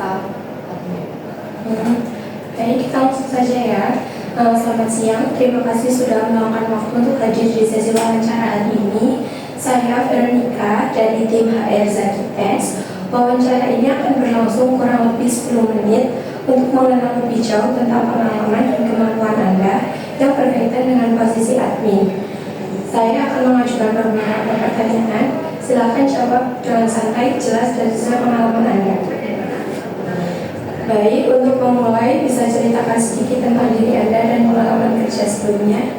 staf admin. Baik, kita langsung saja ya. Selamat siang, terima kasih sudah meluangkan waktu untuk hadir di sesi wawancara hari ini. Saya Veronica dari tim HR Zakitex. Wawancara ini akan berlangsung kurang lebih 10 menit untuk mengenal lebih jauh tentang pengalaman dan kemampuan Anda yang berkaitan dengan posisi admin. Saya akan mengajukan beberapa pertanyaan. Silakan jawab dengan santai, jelas, dan sesuai pengalaman Anda. Baik, untuk memulai, bisa ceritakan sedikit tentang diri Anda dan pengalaman kerja sebelumnya?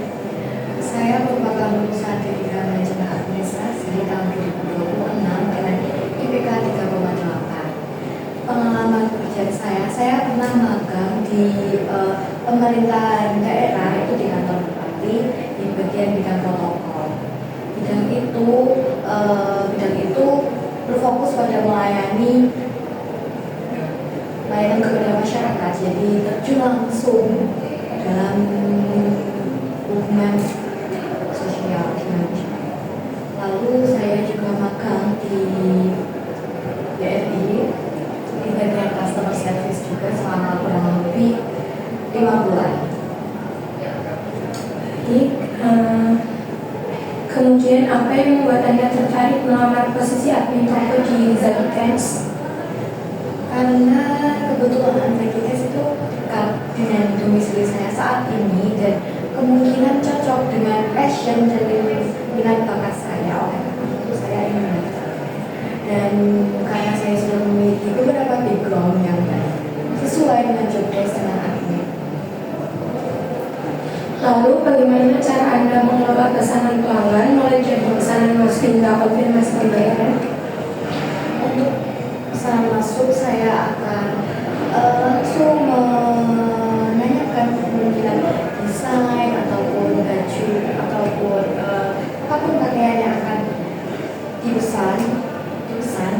Saya merupakan lulusan D3 Manajemen Administrasi tahun 2026 dengan IPK 3,8. Pengalaman kerja saya pernah magang di pemerintahan daerah, itu di kantor bupati, di bagian bidang protokol. Bidang itu berfokus pada melayani kepada masyarakat, jadi terjun langsung dalam hubungan sosial dengan masyarakat. Lalu saya juga magang di BRI di bagian customer service juga selama kurang lebih 5 bulan. Baik, kemudian apa yang membuat Anda tertarik melamar posisi admin toko di Zakitex? Karena kebetulan Zakitex itu dekat dengan domisili saya saat ini dan kemungkinan cocok dengan passion dan minat bakat saya, oleh karena itu saya ingin mendaftar. Dan karena saya sudah memiliki beberapa background yang sesuai dengan job desk dengan admin. Lalu bagaimana cara Anda mengelola pesanan pelanggan mulai dari pesanan masuk hingga konfirmasi pembayaran? Untuk pesanan masuk saya akan langsung menanyakan kemungkinan desain ataupun baju ataupun apapun pakaian yang akan dipesan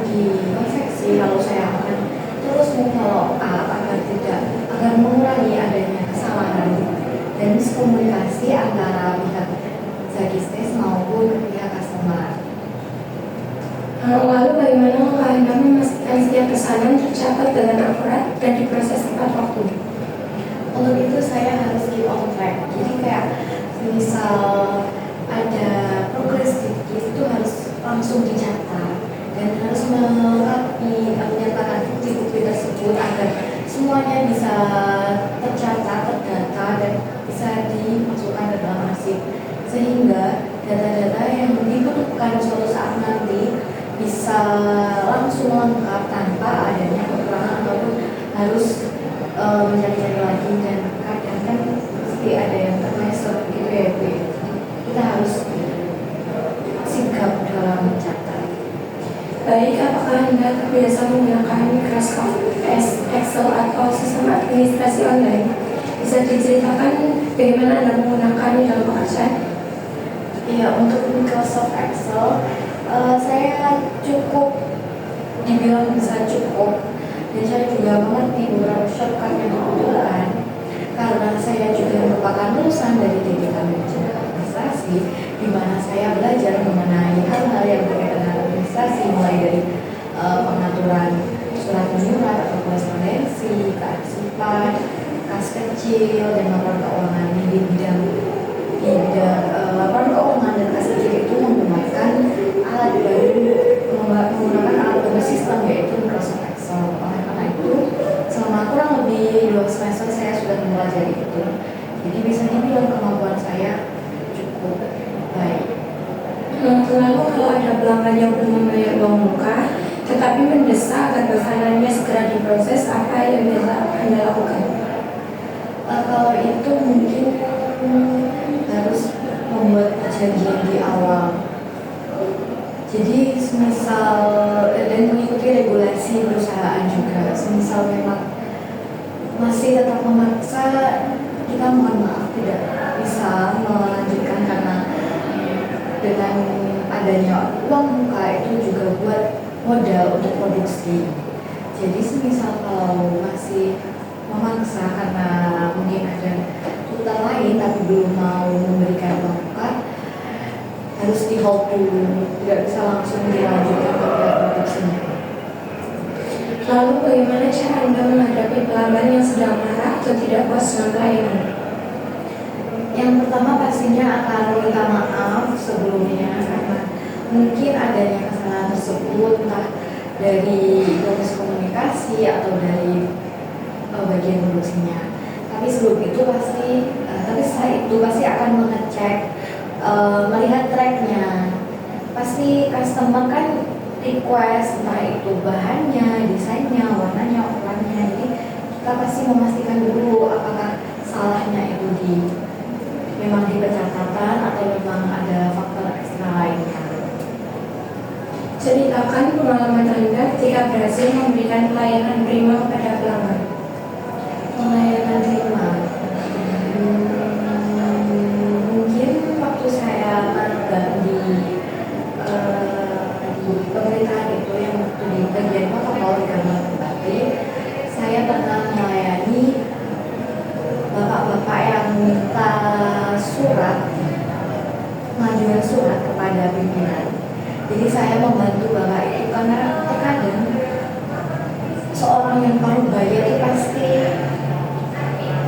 di konveksi. Lalu saya akan terus follow up agar mengurangi adanya kesalahan dan miskomunikasi antara pihak Zakitex maupun pihak customer. Lalu bagaimana langkah Anda memastikan setiap pesanan tercatat dengan akurat dan diproses tepat waktu? Untuk itu saya harus keep on track. Jadi kayak misal ada progres sedikit itu harus langsung dicatat dan harus menyatakan bukti-bukti tersebut agar semuanya bisa tercatat, terdata dan bisa dimasukkan ke dalam arsip, sehingga data-data yang dibutuhkan suatu saat nanti bisa langsung lengkap tanpa adanya kekurangan ataupun harus mencari-cari lagi. Dan kadang kan pasti ada yang termesot gitu ya Bu. Kita harus sigap dalam mencatat. Baik, apakah Anda terbiasa menggunakan Microsoft Excel atau sistem administrasi online? Bisa diceritakan bagaimana Anda menggunakannya dalam pekerjaan? Iya, untuk Microsoft Excel saya cukup dibilang bisa cukup, dan saya juga mengerti beberapa shortcut yang dibutuhkan karena saya juga merupakan lulusan dari D3 Manajemen Administrasi, di mana saya belajar mengenai hal-hal yang berkaitan dengan administrasi, mulai dari pengaturan surat menyurat atau korespondensi, kearsipan, kas kecil, dan laporan keuangan. Di bidang laporan keuangan dan kas kecil itu menggunakan alat baru sistem, yaitu Microsoft Excel. Oleh karena itu selama kurang lebih 2 semester saya sudah mempelajari itu, jadi bisa dibilang kemampuan saya cukup baik. Lalu kalau ada pelanggan yang belum membayar uang muka tetapi mendesak agar pesanannya segera diproses, apa yang bisa Anda lakukan? Kalau itu mungkin harus membuat perjanjian di awal. Jadi semisal dan mengikuti regulasi perusahaan juga. Semisal memang masih tetap memaksa, kita mohon maaf tidak bisa melanjutkan karena dengan adanya uang muka itu juga buat modal untuk produksi. Jadi semisal kalau masih memaksa karena mungkin ada tuntutan lain tapi belum mau memberikan uang muka, harus di hold dulu, tidak bisa langsung dilanjutkan ke produksinya. Lalu bagaimana cara pelanggan yang sedang marah atau tidak puas dengan pelayanan? Yang pertama pastinya akan minta maaf sebelumnya karena mungkin adanya kesalahan tersebut entah dari proses komunikasi atau dari bagian produksinya. Tapi sebelum itu tapi setelah itu pasti akan mengecek, melihat tracknya. Pasti customer kan request entah itu bahannya, desainnya, warnanya, ukurannya. Jadi kita pasti memastikan dulu apakah salahnya itu memang di pencatatan atau memang ada faktor ekstra lainnya. Ceritakan pengalaman Anda ketika berhasil memberikan pelayanan prima kepada pelanggan. Pelayanan prima. Mungkin waktu saya magang di pemerintahan itu yang waktu di bagian protokol di Kamar Bupati, saya pernah melayani bapak-bapak yang minta pengajuan surat kepada pimpinan. Jadi saya membantu bapak itu karena terkadang seorang yang baru bayar itu pasti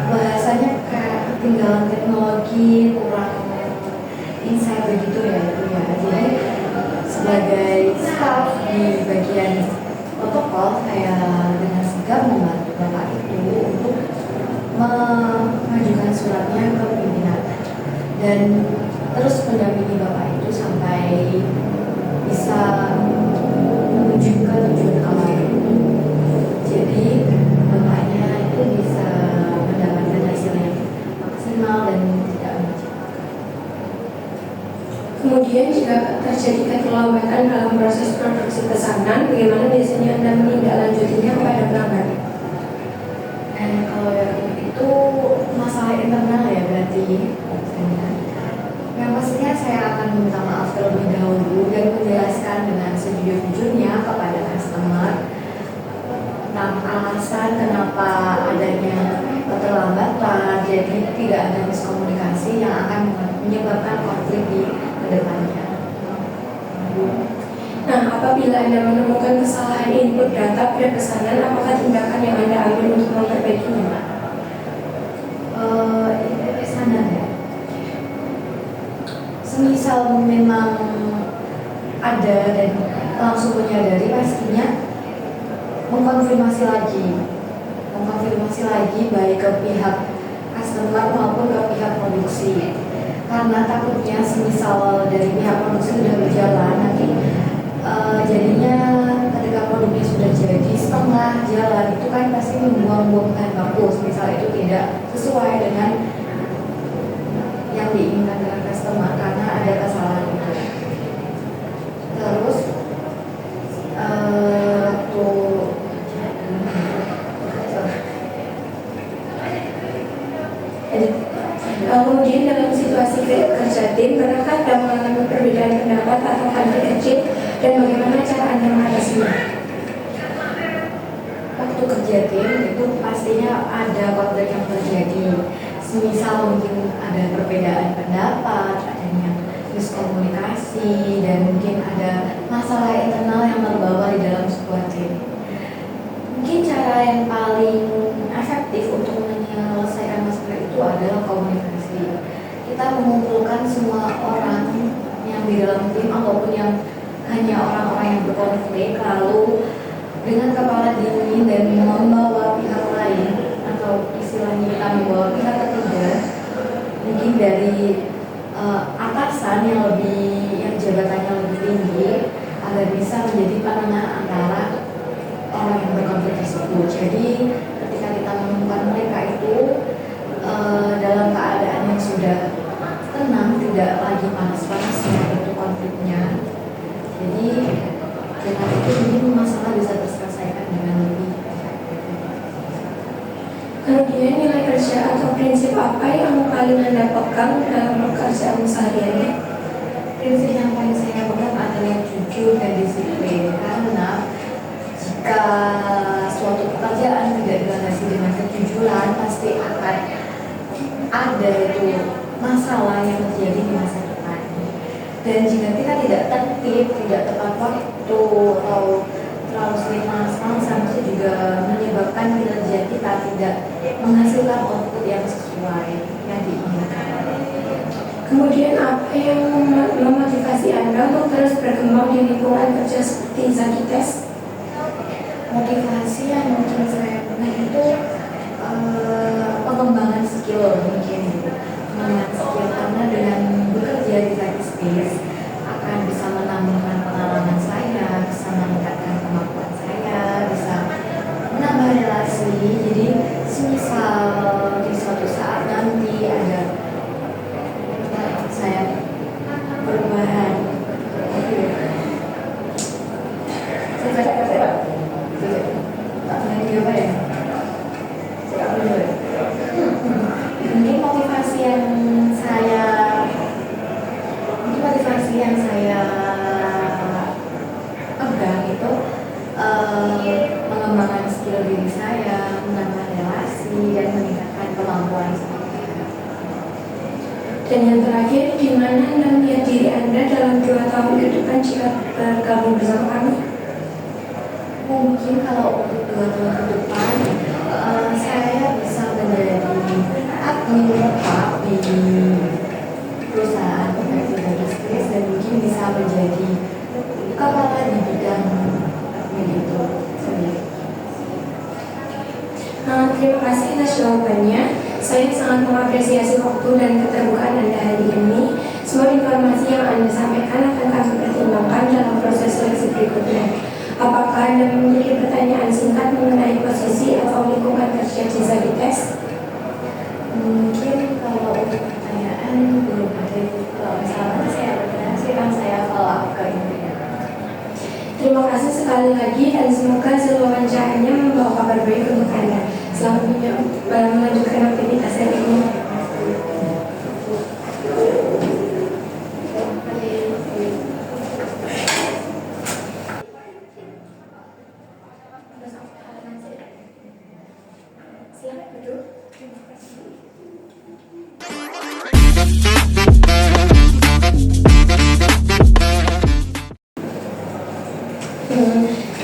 bahasanya kayak ketinggalan teknologi, kurang insight begitu ya itu ya. Jadi sebagai staff di bagian protokol, saya dengan sigap membantu bapak itu untuk mengajukan suratnya ke pimpinan dan terus mendampingi bapak itu sampai bisa menuju ke tujuan awal. Jadi bapaknya itu bisa mendapatkan hasil yang maksimal dan tidak mengecewakan. Kemudian jika terjadi keterlambatan dalam proses produksi pesanan, bagaimana biasanya Anda menindaklanjutinya kepada pelanggan? Kalau itu masalah internal ya berarti. Yang pastinya saya akan minta maaf terlebih dahulu dan menjelaskan dengan sejujur-jujurnya kepada customer tentang alasan kenapa adanya keterlambatan, jadi tidak ada miskomunikasi yang akan menyebabkan konflik di kedepannya. Nah, apabila Anda menemukan kesalahan input data pada pesanan, apakah tindakan yang Anda ambil untuk memperbaikinya? Ini pesanan ya. Semisal memang ada dan langsung menyadari, pastinya mengkonfirmasi lagi baik ke pihak customer maupun ke pihak produksi. Karena takutnya semisal dari pihak produksi sudah berjalan, nanti jadinya ketika produknya sudah jadi setengah jalan itu kan pasti membuang-buang bahan baku, misal itu tidak sesuai dengan yang diinginkan dengan customer karena ada kesalahan itu. Terus kemudian dalam situasi kerja tim, pernahkah Anda mengalami perbedaan pendapat atau konflik kecil dan bagaimana cara Anda mengatasinya? Waktu kerja tim itu pastinya ada konflik yang terjadi. Semisal mungkin ada perbedaan pendapat, adanya miskomunikasi, dan mungkin ada masalah internal yang terbawa di dalam sebuah tim. Mungkin cara yang paling efektif untuk menyelesaikan masalah itu adalah komunikasi. Kita mengumpulkan semua orang yang di dalam tim ataupun yang hanya orang-orang yang berkonflik, lalu dengan kepala dingin dan membawa pihak lain atau istilahnya kita membawa pihak ketiga, mungkin dari atasan yang jabatannya lebih tinggi agar bisa menjadi penengah antara orang yang berkonflik tersebut. Jadi ketika kita menemukan mereka itu dalam keadaan yang sudah tenang, tidak lagi panas-panasnya itu konfliknya. Jadi dengan itu mungkin masalah bisa terselesaikan dengan lebih efektif. Kemudian nilai kerja atau prinsip apa yang paling Anda pegang dalam pekerjaan sehari-hari? Prinsip yang paling saya pegang adalah jujur dan disiplin, karena jika suatu pekerjaan tidak dilandasi dengan kejujuran, pasti akan ada itu masalah yang terjadi di masa depan. Dan jika kita tidak tertib, tidak tepat waktu, atau terlalu sering malas-malasan, itu juga menyebabkan kinerja kita tidak menghasilkan output yang sesuai yang diinginkan. Kemudian apa yang memotivasi Anda untuk terus berkembang di lingkungan kerja seperti Zakites? Motivasi yang mungkin saya pernah itu pengembangan skill mungkin gitu. Pengembangan skill karena dengan bekerja di Zakispace akan bisa menambahkan pengalaman saya, bisa meningkatkan kemampuan saya, bisa menambah relasi. Jadi semisal di suatu saat nanti ada saya perubahan, tak pernah dicoba ya. Mungkin motivasi yang saya pegang itu mengembangkan skill diri saya, menambah relasi dan meningkatkan kemampuan saya. Dan yang terakhir, di mana Anda melihat diri Anda dalam 2 tahun ke depan jika bergabung bersama kami? Mungkin kalau untuk 2 tahun ke depan, saya bisa menjadi admin tetap di perusahaan konveksi Zakispace dan mungkin bisa menjadi kepala di bidang admin itu sendiri. Terima kasih atas jawabannya. Saya sangat mengapresiasi waktu dan keterbukaan Anda hari ini. Semua informasi yang Anda sampaikan akan kami pertimbangkan dalam proses seleksi berikutnya. Apakah Anda memiliki pertanyaan singkat mengenai posisi atau lingkungan kerja di Zakites? Mungkin kalau untuk pertanyaan belum ada. Kalau misalnya saya bertanya, kan saya follow up ke ini. Terima kasih sekali lagi dan semoga hasil wawancaranya membawa kabar baik untuk Anda. Selamat melanjutkan aktivitas hari ini. Silakan duduk. Terima kasih.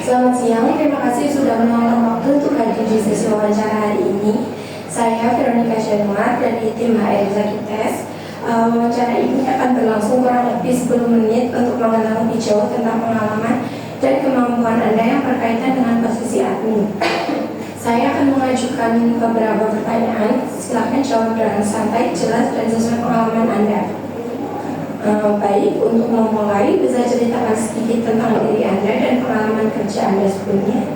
Selamat siang, terima kasih sudah meluangkan waktu untuk hadir di sesi wawancara hari ini. Saya Veronica Januar dari tim HR Zakites. Wawancara ini akan berlangsung kurang lebih 10 menit untuk mengenal lebih jauh tentang pengalaman dan kemampuan Anda yang berkaitan dengan posisi admin. Saya akan mengajukan beberapa pertanyaan. Silakan jawab dengan santai, jelas, dan sesuai pengalaman Anda. Baik, untuk memulai bisa ceritakan sedikit tentang diri Anda dan pengalaman kerja Anda sebelumnya.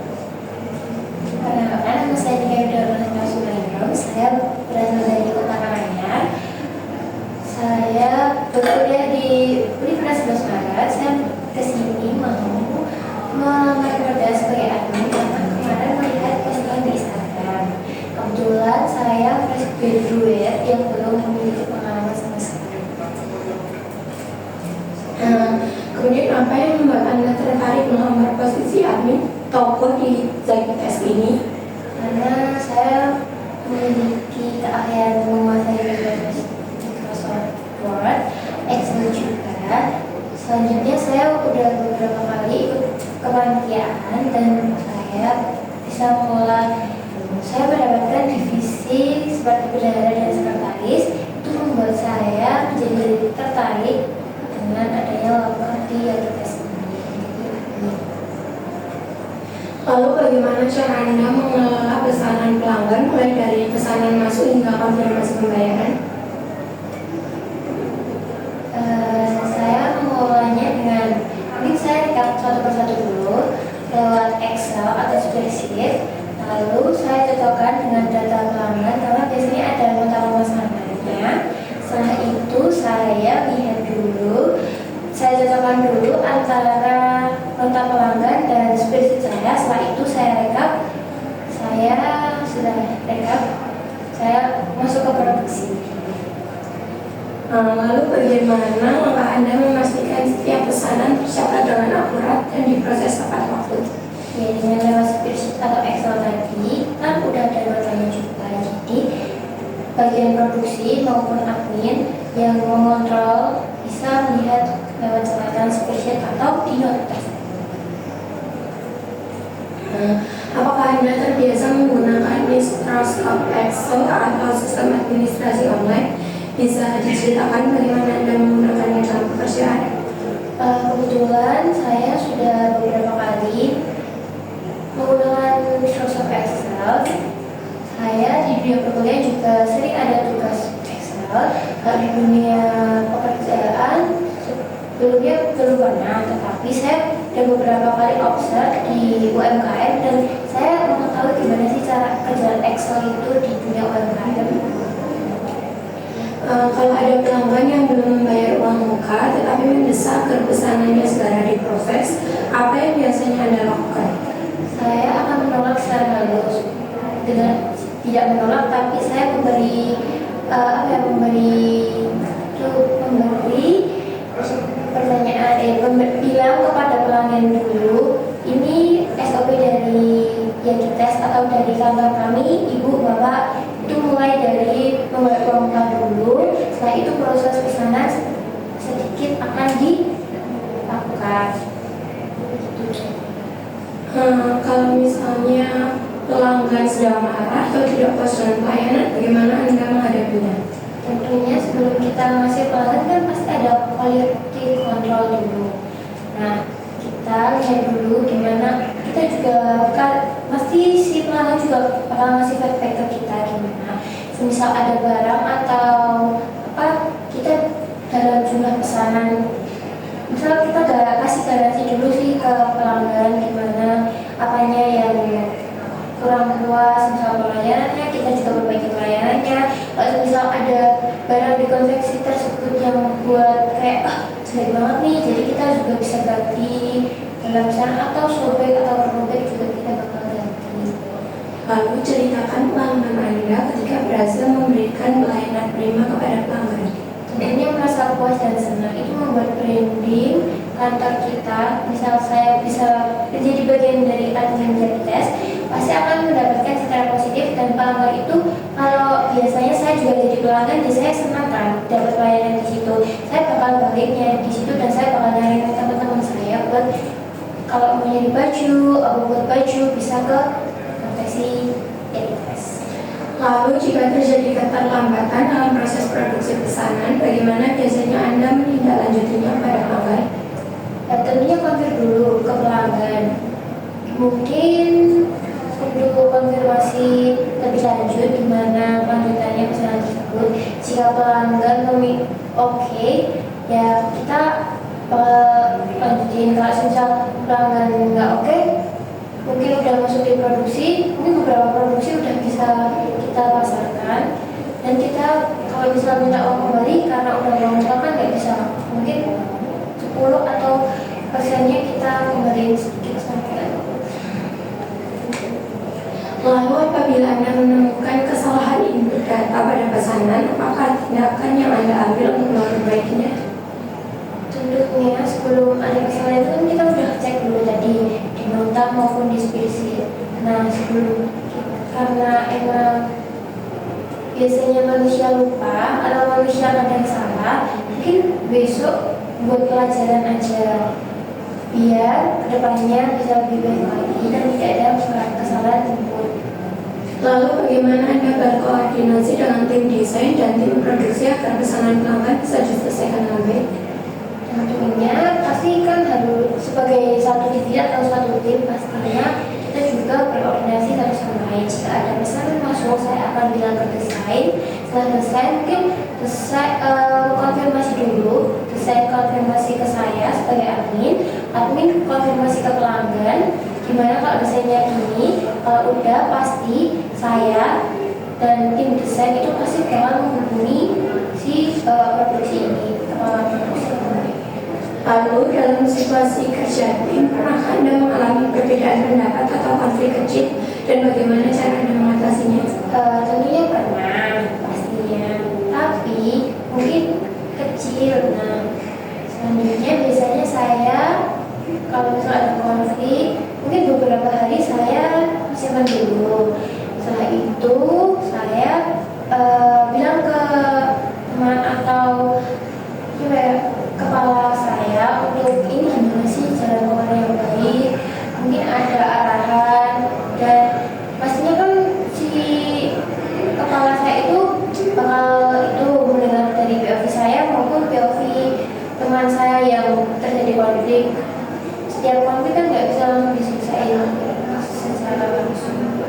Perkenalkan, nama saya Nika Yudarwana Sumairong. Saya berasal dari Kota Karanganyar. Saya berkuliah di Universitas 11 Maret. Saya kesini mau melamar kerja sebagai admin karena kemarin melihat postingan di Instagram. Kebetulan saya fresh graduate yang belum memiliki pengalaman sama sekali. Kemudian apa yang membuat Anda tertarik melamar posisi admin toko di Zakites ini? Karena saya memiliki keahlian menguasai Microsoft Word, Excel juga. Selanjutnya saya udah beberapa kali ikut kepanitiaan dan saya bisa mengelola. Saya mendapatkan divisi seperti bendahara dan sekretaris. Itu membuat saya menjadi tertarik dengan adanya lowongan di Zakites ini. Lalu bagaimana cara Anda mengelola pesanan pelanggan mulai dari pesanan masuk hingga konfirmasi pembayaran? Saya mengelolanya dengan mungkin saya rekap satu persatu dulu lewat Excel atau spreadsheet. Lalu saya cocokkan dengan data pelanggan karena biasanya ada nota pemesanannya. Setelah itu saya lihat dulu, saya cocokkan dulu antara nota pelanggan dan spreadsheet saya. Setelah itu saya rekap, saya masuk ke produksi. Lalu bagaimana langkah Anda memastikan setiap pesanan tercatat dengan akurat dan diproses tepat waktu? Ya, dengan lewat spreadsheet atau Excel tadi kan udah ada notanya juga. Jadi bagian produksi maupun admin yang mengontrol bisa melihat lewat catatan spreadsheet atau di note tersebut. Apakah Anda terbiasa menggunakan administrasi EXO atau sistem administrasi online. Bisa diceritakan bagaimana Anda menggunakannya dalam pekerjaan? Kebetulan saya sudah beberapa kali menggunakan Microsoft Excel. Saya di dunia perkuliahan juga sering ada tugas Excel. Kalau di dunia pekerjaan sebelumnya belum pernah, tetapi saya ada beberapa kali observe di UMKM dan saya mengetahui gimana sih cara kerjaan Excel itu di dunia UMKM. Kalau ada pelanggan yang belum membayar uang muka tetapi mendesak agar pesanannya segera diproses, apa yang biasanya Anda lakukan? Saya akan menolak secara halus dengan tidak menolak, tapi saya memberi pertanyaan, bilang kepada pelanggan dulu, ini SOP dari yang dites atau dari kantor kami, ibu bapak, itu mulai dari membayar uang muka dulu. Setelah itu proses pesanan sedikit akan dilakukan. Kalau misalnya pelanggan sedang marah atau tidak puas dengan pelayanan, bagaimana Anda menghadapinya? Tentunya sebelum kita ngasih pelanggan kan pasti ada quality control dulu. Nah, kita lihat dulu gimana, kita juga pasti si pelanggan juga bakal ngasih feedback ke kita gimana. Misal ada barang atau apa, kita dalam jumlah pesanan, misal kita kasih garansi dulu sih ke pelanggan gimana apanya yang kurang puas, misal pelayanannya, kita juga perbaiki pelayanannya. Kalau misal ada barang di konveksi tersebut yang buat kayak jelek banget nih, jadi kita juga bisa ganti dalam sana, atau sobek atau robek juga kita bakal ganti. Lalu ceritakan pengalaman Anda ketika berhasil memberikan pelayanan prima kepada pelanggan. Tentunya merasa puas dan senang, itu membuat branding kantor kita. Misal saya bisa menjadi bagian dari admin jadi tes, pasti akan mendapatkan secara positif, dan pelanggan itu kalau biasanya saya juga jadi pelanggan, jadi saya senang kan dapat pelayanan di situ. Saya bakal baliknya di situ dan saya bakal nyari teman-teman saya buat kalau mau nyari baju, buat baju bisa ke konveksi jadi tes. Lalu jika terjadi keterlambatan dalam proses produksi pesanan, bagaimana biasanya Anda menindaklanjutinya pada pelanggan? Tentunya konfir dulu ke pelanggan. Mungkin untuk konfirmasi lebih lanjut gimana lanjutannya pesanan tersebut. Jika pelanggan oke, ya kita lanjutin. Kalau misal pelanggan nggak oke, mungkin udah masuk di produksi, mungkin beberapa produksi udah bisa kita pasarkan, dan kita kalau bisa minta uang kembali karena udah uang muka kan nggak bisa, mungkin 10 atau persennya kita kembaliin sedikit sampai. Lalu apabila Anda menemukan kesalahan input data pada pesanan, apakah tindakan yang Anda ambil untuk memperbaikinya? Tentunya sebelum ada kesalahan itu kan kita udah cek dulu tadi di nota maupun di spesies. Nah sebelum, karena emang biasanya manusia lupa atau manusia kadang salah, mungkin besok buat pelajaran aja biar kedepannya bisa lebih baik lagi dan tidak ada kesalahan input. Lalu bagaimana Anda berkoordinasi dengan tim desain dan tim produksi agar pesanan pelanggan bisa diselesaikan dengan baik? Tentunya pasti kan harus sebagai satu divisi atau satu tim, pastinya kita juga berkoordinasi satu sama lain. Jika ada pesanan masuk, saya akan bilang ke desain. Setelah desain mungkin konfirmasi dulu, desain konfirmasi ke saya sebagai admin konfirmasi ke pelanggan. Gimana kalau desainnya gini? Kalau udah pasti saya dan tim desain itu pasti bakal menghubungi si produksi ini, kepala produksi. Lalu dalam situasi kerja tim, pernah Anda mengalami perbedaan pendapat atau konflik kecil dan bagaimana cara Anda mengatasinya? Tentunya pernah, pastinya. Tapi mungkin kecil. Nah, selanjutnya biasanya saya kalau misalnya ada konflik, mungkin beberapa hari saya simpan dulu. Setelah itu saya bilang ke teman atau kepala saya untuk ini gimana sih cara keluar yang baik, mungkin ada arahan, dan pastinya kan si kepala setiap konflik kan nggak bisa langsung diselesaikan secara langsung.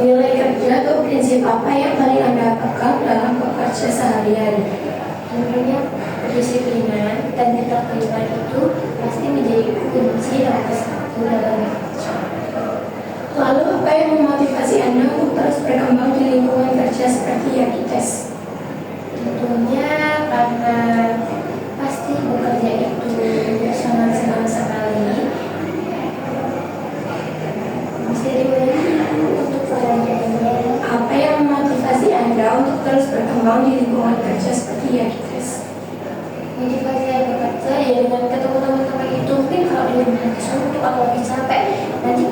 Nilai kerja atau prinsip apa yang paling Anda pegang dalam bekerja sehari-hari? Tentunya kedisiplinan dan ketertiban itu pasti menjadi kunci nomor satu dalam bekerja. Lalu apa yang memotivasi Anda untuk terus berkembang di lingkungan kerja seperti Yakites? Tentunya karena pasti bekerja itu sangat senang sekali. Bisa dimulai untuk pekerjaannya. Apa yang memotivasi Anda untuk terus berkembang di lingkungan kerja seperti Yakites? Motivasi saya bekerja ya dengan ketemu teman-teman itu, mungkin kalau di rumah suntuk atau lebih capek, nanti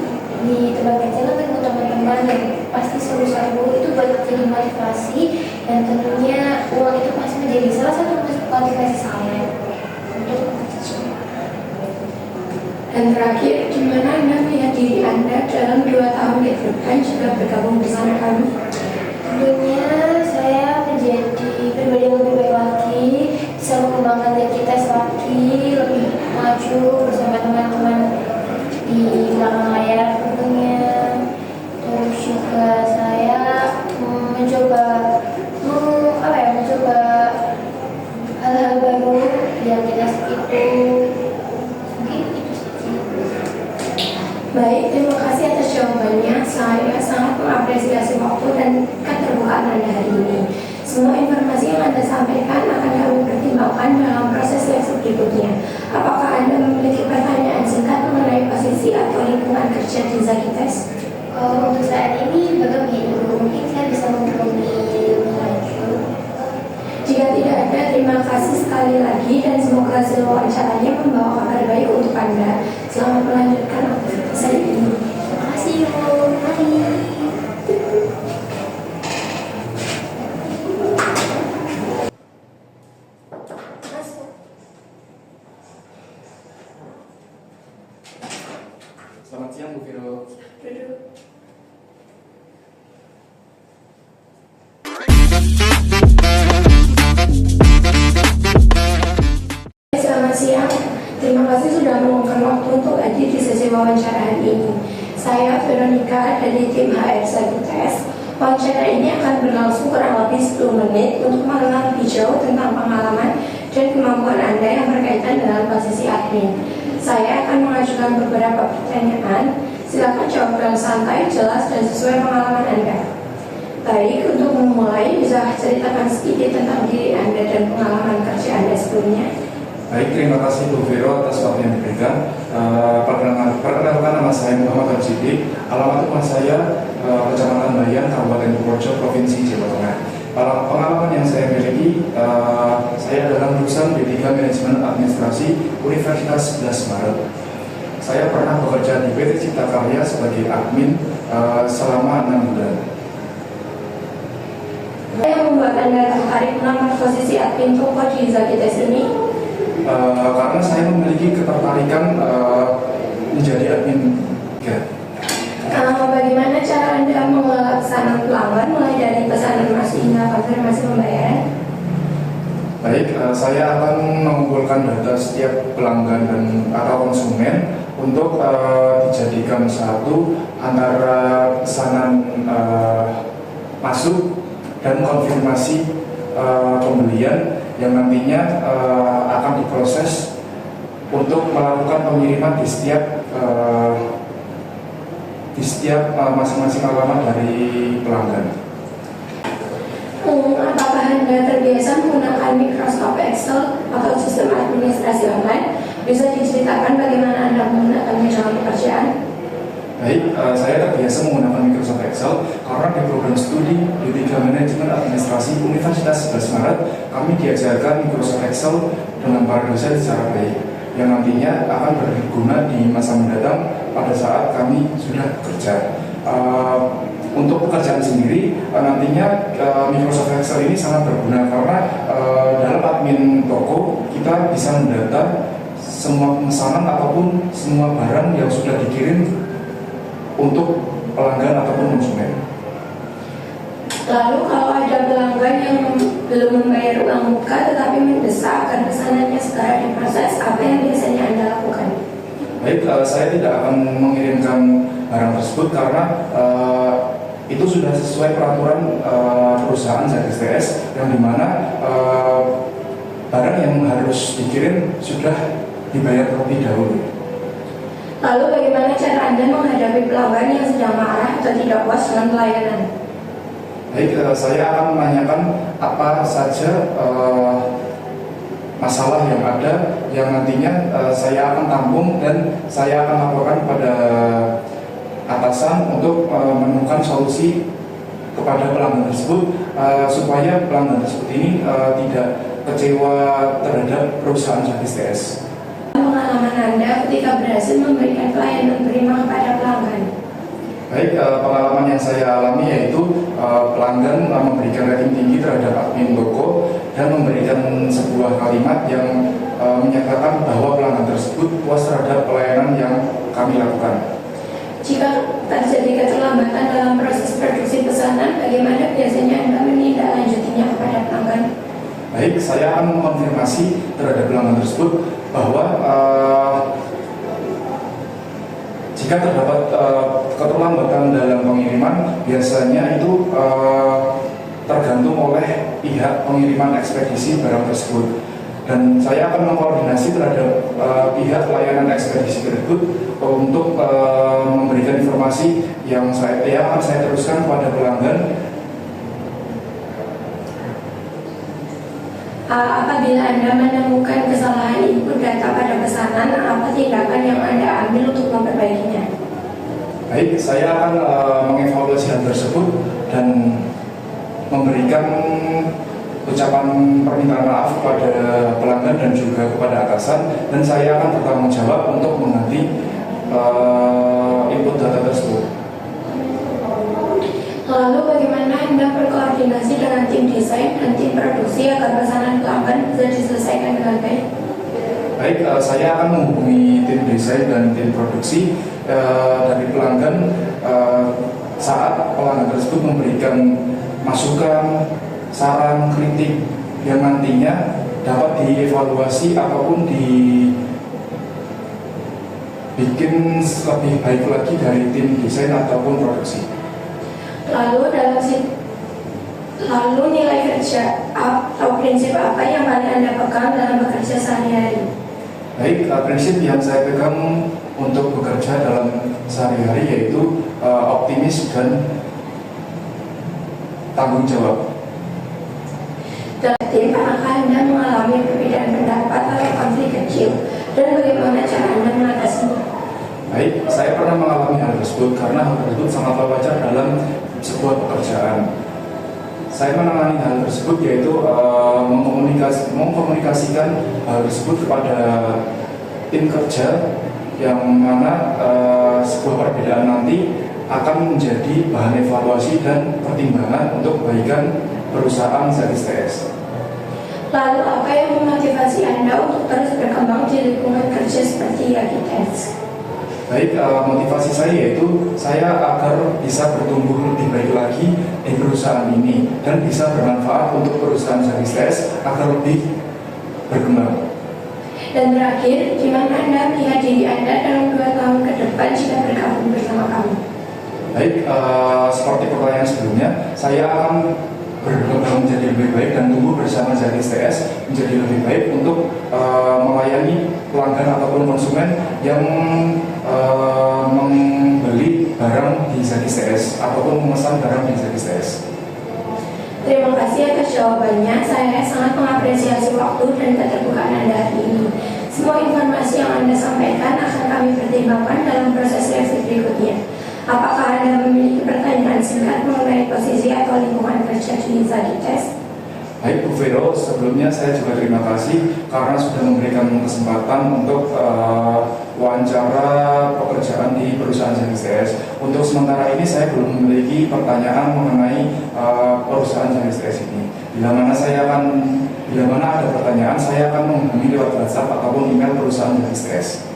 di tempat kerja kan ketemu teman-teman dan pasti seru-seru, itu buat jadi motivasi. Dan tentunya uang itu pasti menjadi salah satu motivasi saya untuk bekerja. Dan terakhir, di mana Anda melihat diri Anda dalam 2 tahun ke depan jika bergabung bersama kami? Tentunya saya menjadi pribadi yang lebih baik lagi, bisa mengembangkan diri kita lagi, lebih maju bersama teman-teman di belakang layar tentunya. Terus juga saya mencoba hal-hal baru yang kita itu. Mungkin itu saja. Baik, terima kasih atas jawabannya. Saya sangat mengapresiasi waktu dan keterbukaan Anda hari ini. Semua informasi yang Anda sampaikan akan kami pertimbangkan dalam proses seleksi berikutnya. Apakah Anda memiliki pertanyaan singkat mengenai posisi atau lingkungan kerja di Yakites? Untuk saat ini begitu, mungkin saya bisa menghubungi lebih lanjut. Jika tidak ada, terima kasih sekali lagi dan semoga hasil wawancaranya membawa kabar baik untuk Anda. Selamat melanjutkan aktivitas hari ini. Terima kasih, Bu. Mari. Selamat siang Bu Viro. Duduk. Selamat siang. Terima kasih sudah meluangkan waktu untuk hadir di sesi wawancara hari ini. Saya Veronica dari tim HR Yakites. Wawancara ini akan berlangsung kurang lebih 10 menit untuk mengenal lebih jauh tentang pengalaman dan kemampuan Anda yang berkaitan dengan posisi admin. Saya akan mengajukan beberapa pertanyaan. Silakan jawab dengan santai, jelas, dan sesuai pengalaman Anda. Baik, untuk memulai, bisa ceritakan sedikit tentang diri Anda dan pengalaman kerja Anda sebelumnya? Baik, terima kasih Bu Viro atas waktu yang diberikan. Perkenalkan, nama saya Muhammad Al-Siddiq. Alamat rumah saya Kecamatan Bayan, Kabupaten Purworejo, Provinsi Jawa Tengah. Pengalaman yang saya miliki, saya adalah lulusan D3 Manajemen Administrasi Universitas 11 Maret. Saya pernah bekerja di PT Cipta Karya sebagai admin selama 6 bulan. Apa yang membuat Anda tertarik melamar posisi admin toko di Yakites ini? Karena saya memiliki ketertarikan menjadi admin. Bagaimana cara Anda mengelola pesanan pelanggan mulai dari pesanan masuk hingga konfirmasi pembayaran? Baik, saya akan mengumpulkan data setiap pelanggan dan atau konsumen untuk dijadikan satu antara pesanan masuk dan konfirmasi pembelian yang nantinya akan diproses untuk melakukan pengiriman di setiap masing-masing alamat dari pelanggan. Apakah Anda terbiasa menggunakan Microsoft Excel atau sistem administrasi online? Bisa diceritakan bagaimana Anda menggunakannya dalam pekerjaan? Baik, saya terbiasa menggunakan Microsoft Excel karena di program studi D3 Manajemen Administrasi Universitas 11 Maret kami diajarkan Microsoft Excel dengan para dosen secara baik yang nantinya akan berguna di masa mendatang pada saat kami sudah bekerja. Untuk pekerjaan sendiri, nantinya Microsoft Excel ini sangat berguna karena dalam admin toko kita bisa mendata semua pemesanan ataupun semua barang yang sudah dikirim untuk pelanggan ataupun konsumen. Lalu kalau ada pelanggan yang belum membayar uang muka tetapi mendesak agar pesanannya segera diproses, apa yang biasanya Anda lakukan? Baik, saya tidak akan mengirimkan barang tersebut karena itu sudah sesuai peraturan perusahaan ZSTS yang dimana barang yang harus dikirim sudah dibayar terlebih dahulu. Lalu bagaimana cara Anda menghadapi pelanggan yang sedang marah atau tidak puas dengan pelayanan? Baik, saya akan menanyakan apa saja masalah yang ada yang nantinya saya akan tampung dan saya akan laporkan pada atasan untuk menemukan solusi kepada pelanggan tersebut supaya pelanggan tersebut ini tidak kecewa terhadap perusahaan ZSTS. Pengalaman Anda ketika berhasil memberikan pelayanan prima kepada pelanggan. Baik, pengalaman yang saya alami yaitu pelanggan memberikan rating tinggi terhadap admin toko dan memberikan sebuah kalimat yang menyatakan bahwa pelanggan tersebut puas terhadap pelayanan yang kami lakukan. Jika terjadi keterlambatan dalam proses produksi pesanan, bagaimana biasanya Anda menindaklanjutinya kepada pelanggan? Baik, saya akan mengonfirmasi terhadap pelanggan tersebut bahwa jika terdapat keterlambatan dalam pengiriman, biasanya itu tergantung oleh pihak pengiriman ekspedisi barang tersebut. Dan saya akan mengkoordinasi terhadap pihak layanan ekspedisi tersebut untuk memberikan informasi yang akan saya teruskan kepada pelanggan. Apabila Anda menemukan kesalahan input data pada pesanan, apa tindakan yang Anda ambil untuk memperbaikinya? Baik, saya akan mengevaluasi hal tersebut dan memberikan ucapan permintaan maaf kepada pelanggan dan juga kepada atasan, dan saya akan bertanggung jawab untuk mengganti input data tersebut. Lalu bagaimana Anda berkoordinasi dengan tim desain dan tim produksi agar pesanan pelanggan bisa diselesaikan dengan baik? Baik, saya akan menghubungi tim desain dan tim produksi dari pelanggan saat pelanggan tersebut memberikan masukan, saran, kritik yang nantinya dapat dievaluasi ataupun dibikin lebih baik lagi dari tim desain ataupun produksi. Lalu nilai kerja atau prinsip apa yang paling Anda pegang dalam bekerja sehari-hari? Baik, prinsip yang saya pegang untuk bekerja dalam sehari-hari yaitu optimis dan tanggung jawab. Dalam tim, apakah Anda mengalami perbedaan pendapat atau konflik kecil, dan bagaimana cara Anda mengatasinya? Baik, saya pernah mengalami hal tersebut karena hal tersebut sangat wajar dalam sebuah pekerjaan. Saya menangani hal tersebut yaitu mengkomunikasikan hal tersebut kepada tim kerja yang mana sebuah perbedaan nanti akan menjadi bahan evaluasi dan pertimbangan untuk kebaikan perusahaan ZSTS. Lalu apa yang memotivasi Anda untuk terus berkembang di lingkungan kerja seperti Yagites? Baik, motivasi saya yaitu saya agar bisa bertumbuh lebih baik lagi di perusahaan ini dan bisa bermanfaat untuk perusahaan ZSTS agar lebih berkembang. Dan terakhir, di mana Anda melihat diri Anda dalam 2 tahun ke depan jika bergabung bersama kami? Baik, seperti pertanyaan sebelumnya, saya akan berkembang menjadi lebih baik dan tumbuh bersama ZSTS menjadi lebih baik untuk melayani pelanggan ataupun konsumen yang membeli barang di ZSTS ataupun memesan barang di ZSTS. Terima kasih atas jawabannya. Saya sangat mengapresiasi waktu dan keterbukaan Anda hari ini. Semua informasi yang Anda sampaikan akan kami pertimbangkan dalam proses seleksi berikutnya. Apakah Anda memiliki pertanyaan singkat mengenai posisi atau lingkungan kerja di ZSTS? Baik Bu Vero, sebelumnya saya juga terima kasih karena sudah memberikan kesempatan untuk wawancara pekerjaan di perusahaan ZSTS. Untuk sementara ini saya belum memiliki pertanyaan mengenai perusahaan ZSTS ini. Bila mana ada pertanyaan, saya akan menghubungi lewat WhatsApp ataupun email perusahaan ZSTS.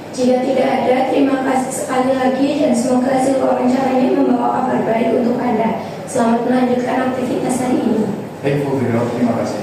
Jika tidak ada, terima kasih sekali lagi dan semoga hasil wawancaranya membawa kabar baik untuk Anda. Selamat melanjutkan aktivitas hari ini. Baik Bu Vero, terima kasih.